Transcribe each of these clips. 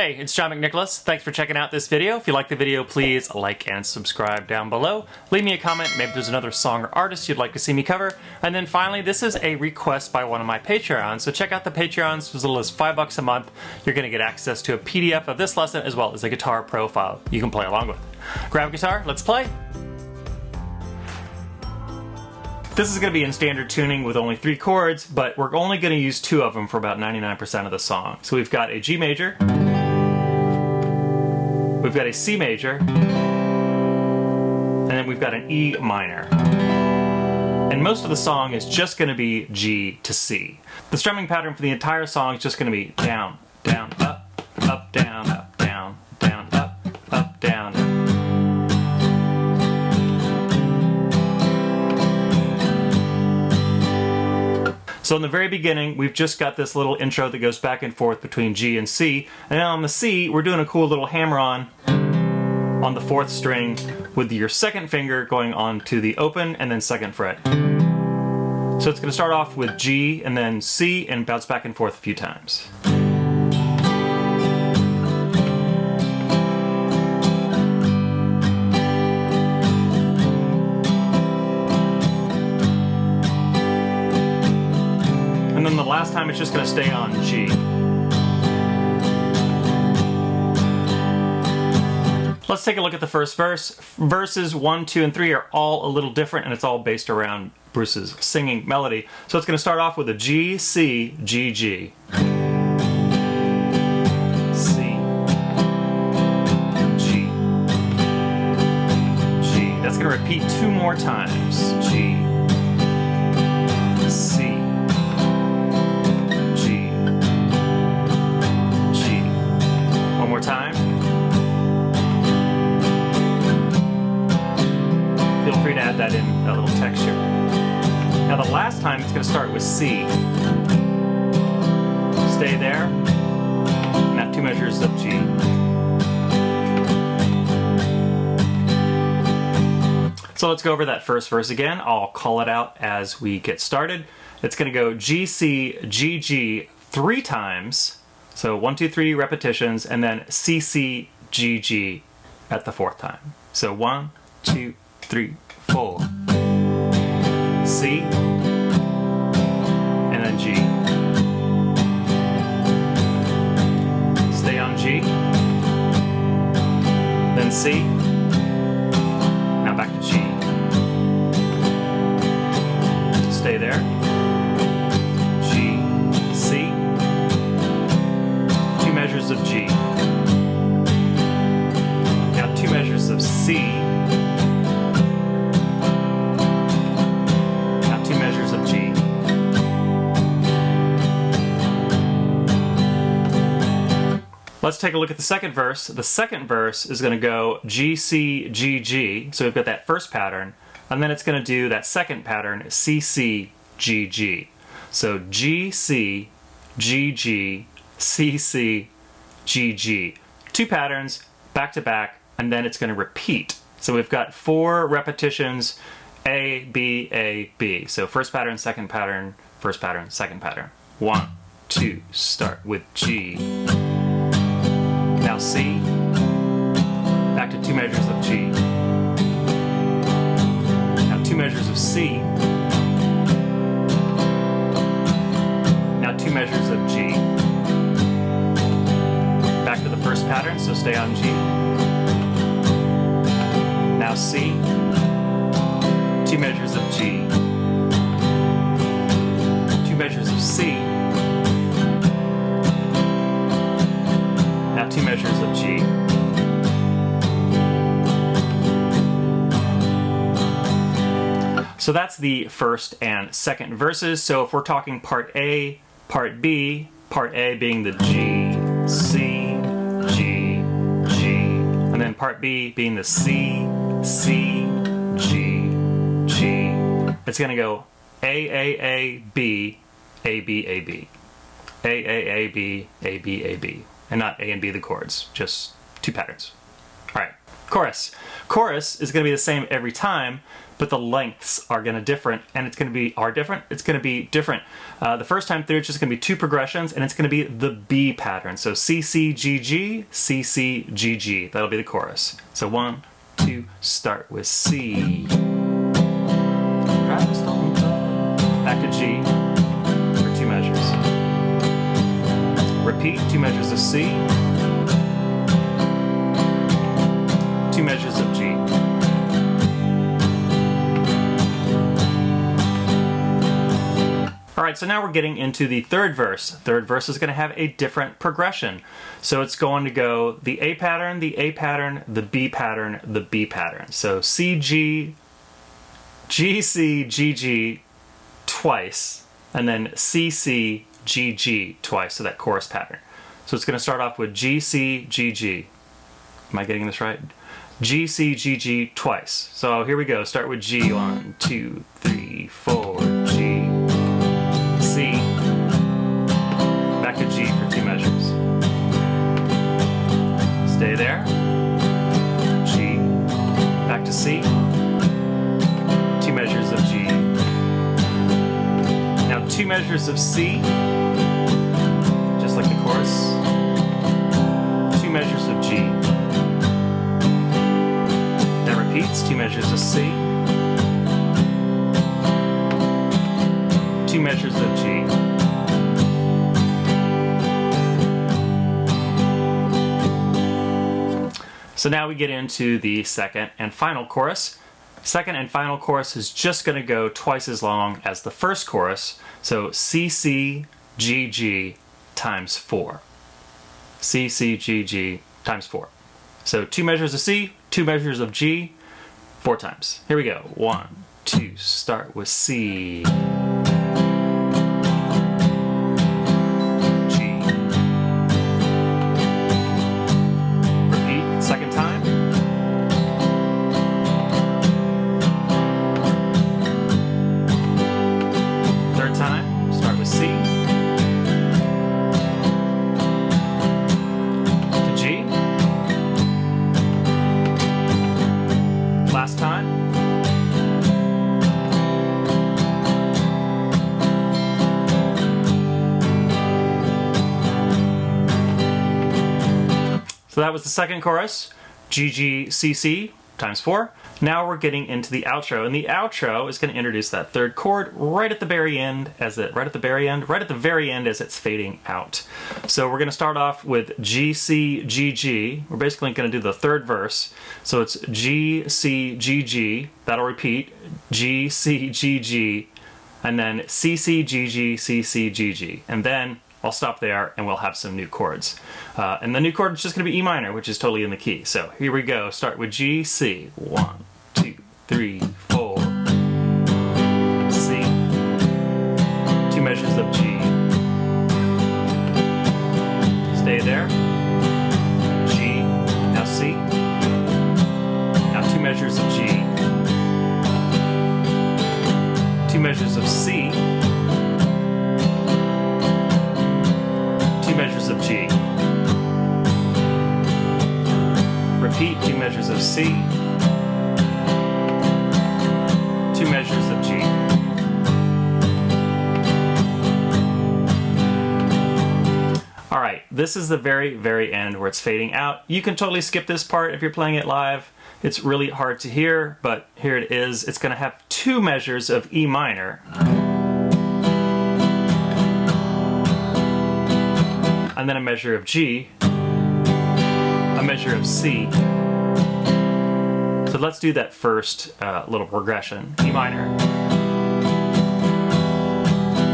Hey, it's John McNicholas. Thanks for checking out this video. If you like the video, please like and subscribe down below. Leave me a comment. Maybe there's another song or artist you'd like to see me cover. And then finally, this is a request by one of my Patreons. So check out the Patreons. For as little as $5 a month, you're going to get access to a PDF of this lesson as well as a guitar profile you can play along with. Grab a guitar, let's play. This is going to be in standard tuning with only 3 chords, but we're only going to use 2 of them for about 99% of the song. So we've got a G major, we've got a C major, and then we've got an E minor. And most of the song is just going to be G to C. The strumming pattern for the entire song is just going to be down, down, up, up, down, up, down, down, up, up, down, up. So in the very beginning, we've just got this little intro that goes back and forth between G and C. And then on the C, we're doing a cool little hammer-on the 4th string with your 2nd finger going on to the open and then 2nd fret. So it's going to start off with G and then C and bounce back and forth a few times. And then the last time it's just going to stay on G. Let's take a look at the first verse. Verses 1, 2, and 3 are all a little different, and it's all based around Bruce's singing melody. So it's going to start off with a G, C, G, G. C, G, G. That's going to repeat 2 more times. G, C, G, G. One more time. Feel free to add that in, a little texture. Now the last time it's going to start with C. Stay there. Now 2 measures of G. So let's go over that first verse again. I'll call it out as we get started. It's going to go G, C, G, G 3 times. So 1, 2, 3 repetitions, and then C, C, G, G at the 4th time. So 1, 2, 3, 4. C, and then G. Stay on G, then C, now back to G. Stay there. G, C, 2 measures of G. Now 2 measures of C. Now 2 measures of G. Let's take a look at the second verse. The second verse is going to go G, C, G, G. So we've got that first pattern. And then it's going to do that second pattern, C, C, G, G. So G, C, G, G, C, C, G, G. 2 patterns, back to back, and then it's going to repeat. So we've got 4 repetitions, A, B, A, B. So first pattern, second pattern, first pattern, second pattern. 1, 2, start with G. Now C, back to 2 measures of G. Now 2 measures of C. Now 2 measures of G. Back to the first pattern, so stay on G. Now C, 2 measures of G. 2 measures of C. Now 2 measures of G. So that's the first and second verses. So if we're talking part A, part B, part A being the G, C, G, G, and then part B being the C, C, G, G. It's going to go A, A, A, B, A, B, A, B. A, A, A, B, A, B, A, B. And not A and B the chords, just 2 patterns. All right, chorus. Chorus is going to be the same every time, but the lengths are going to different, and it's going to be different. The first time through, it's just going to be 2 progressions, and it's going to be the B pattern. So C, C, G, G, C, C, G, G. That'll be the chorus. So 1, 2, start with C. Back to G for 2 measures. Repeat 2 measures of C, 2 measures of G. Alright, so now we're getting into the third verse. Third verse is going to have a different progression. So it's going to go the A pattern, the A pattern, the B pattern, the B pattern. So C, G, G, C, G, G twice, and then C, C, G, G twice, so that chorus pattern. So it's going to start off with G, C, G, G. Am I getting this right? G, C, G, G twice. So here we go. Start with G. 1, 2, 3, 4. G, C. Back to G for 2 measures. Stay there. G. Back to C. 2 measures of G. Now 2 measures of C. Just like the chorus. 2 measures of G. That repeats. 2 measures of C. 2 measures of G. So now we get into the second and final chorus. Second and final chorus is just going to go twice as long as the first chorus. So C, C, G, G times 4. C, C, G, G times 4. So 2 measures of C, 2 measures of G, 4 times. Here we go. 1, 2, start with C. Last time. So that was the second chorus, G, G, C, C times 4. Now we're getting into the outro, and the outro is going to introduce that third chord right at the very end as it's fading out. So we're going to start off with G, C, G, G. We're basically going to do the third verse. So it's G, C, G, G. That'll repeat. G, C, G, G. And then C, C, G, G, C, C, G, G. And then I'll stop there and we'll have some new chords. And the new chord is just going to be E minor, which is totally in the key. So here we go. Start with G, C. 1, 2, 3, 4. C. 2 measures of G. Stay there. G. Now C. Now 2 measures of G. 2 measures of C. 2 measures of G. Repeat 2 measures of C. 2 measures of G. Alright, this is the very, very end where it's fading out. You can totally skip this part if you're playing it live. It's really hard to hear, but here it is. It's going to have 2 measures of E minor. And then a measure of G, a measure of C. So let's do that first little progression. E minor,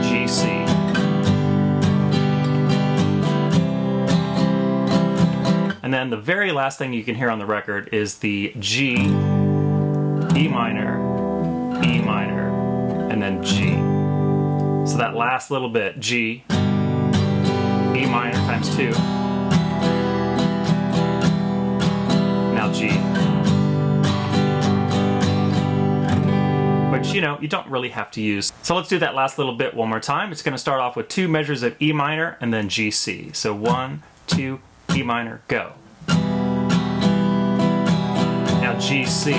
G, C. And then the very last thing you can hear on the record is the G, E minor, and then G. So that last little bit, G, E minor times 2. Now G. Which, you know, you don't really have to use. So let's do that last little bit one more time. It's going to start off with 2 measures of E minor and then G, C. So 1, 2, E minor, go. Now G, C.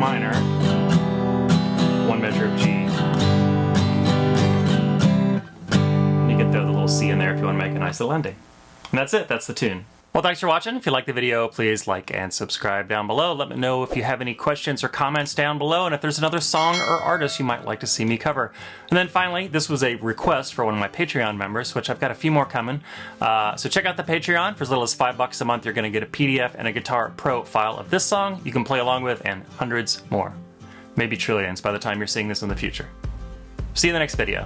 minor, 1 measure of G. And you can throw the little C in there if you want to make a nice little ending. And that's it, that's the tune. Well, thanks for watching. If you like the video, please like and subscribe down below. Let me know if you have any questions or comments down below, and if there's another song or artist you might like to see me cover. And then finally, this was a request for one of my Patreon members, which I've got a few more coming. So check out the Patreon. For as little as $5 a month, you're going to get a PDF and a Guitar Pro file of this song you can play along with, and hundreds more. Maybe trillions by the time you're seeing this in the future. See you in the next video.